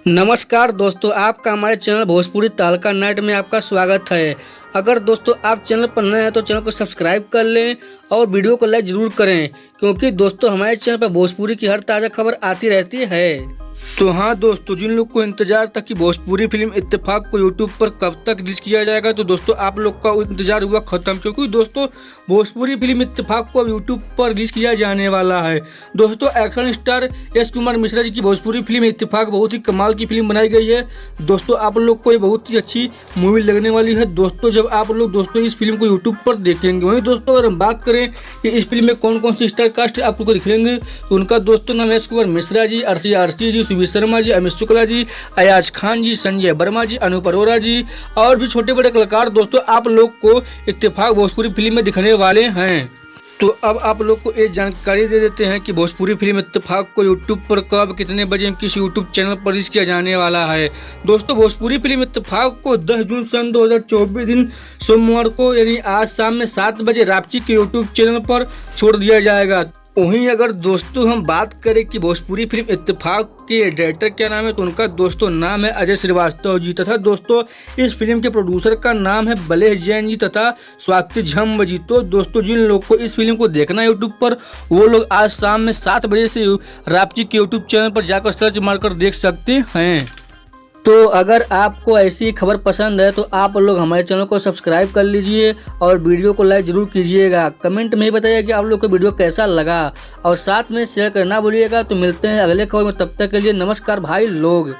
नमस्कार दोस्तों, आपका हमारे चैनल भोजपुरी तहलका नाइट में आपका स्वागत है। अगर दोस्तों आप चैनल पर नए हैं तो चैनल को सब्सक्राइब कर लें और वीडियो को लाइक ज़रूर करें, क्योंकि दोस्तों हमारे चैनल पर भोजपुरी की हर ताज़ा खबर आती रहती है। तो हाँ दोस्तों, जिन लोग को इंतजार था कि भोजपुरी फिल्म इत्तेफाक को यूट्यूब पर कब तक रिलीज किया जाएगा, तो दोस्तों आप लोग का इंतजार हुआ खत्म, क्योंकि दोस्तों भोजपुरी फिल्म इत्तेफाक को अब यूट्यूब पर रिलीज किया जाने वाला है। दोस्तों एक्शन स्टार यश कुमार मिश्रा जी की भोजपुरी फिल्म इत्तेफाक बहुत ही कमाल की फिल्म बनाई गई है। दोस्तों आप लोग को ये बहुत ही अच्छी मूवी लगने वाली है। दोस्तों जब आप लोग दोस्तों इस फिल्म को यूट्यूब पर देखेंगे, वहीं दोस्तों अगर हम बात करें कि इस फिल्म में कौन कौन सी स्टार कास्ट आप लोग को दिखेंगे, तो उनका दोस्तों नाम यश कुमार मिश्रा जी, आरसी जी, सुबीर शर्मा जी, अमित शुक्ला जी, अयाज खान जी, संजय वर्मा जी, अनूप अरोरा जी और भी छोटे बड़े कलाकार दोस्तों आप लोग को इत्तेफाक भोजपुरी फिल्म में दिखने वाले हैं। तो अब आप लोग को एक जानकारी दे देते हैं कि भोजपुरी फिल्म इत्तेफाक को यूट्यूब पर कब कितने बजे किस यूट्यूब चैनल पर रिलीज किया जाने वाला है। दोस्तों भोजपुरी फिल्म इत्तेफाक को 10 जून सन 2024 दिन सोमवार को यानी आज शाम में 7 बजे रापची के यूट्यूब चैनल पर छोड़ दिया जाएगा। वहीं अगर दोस्तों हम बात करें कि भोजपुरी फिल्म इत्तेफाक के डायरेक्टर क्या नाम है, तो उनका दोस्तों नाम है अजय श्रीवास्तव जी, तथा दोस्तों इस फिल्म के प्रोड्यूसर का नाम है बलेश जैन जी तथा स्वाति झम्ब जी। तो दोस्तों जिन लोग को इस फिल्म को देखना है यूट्यूब पर, वो लोग आज शाम में 7 बजे से रापची के यूट्यूब चैनल पर जाकर सर्च मारकर देख सकते हैं। तो अगर आपको ऐसी खबर पसंद है तो आप लोग हमारे चैनल को सब्सक्राइब कर लीजिए और वीडियो को लाइक ज़रूर कीजिएगा। कमेंट में ही बताइए कि आप लोग को वीडियो कैसा लगा और साथ में शेयर करना भूलिएगा। तो मिलते हैं अगले खबर में, तब तक के लिए नमस्कार भाई लोग।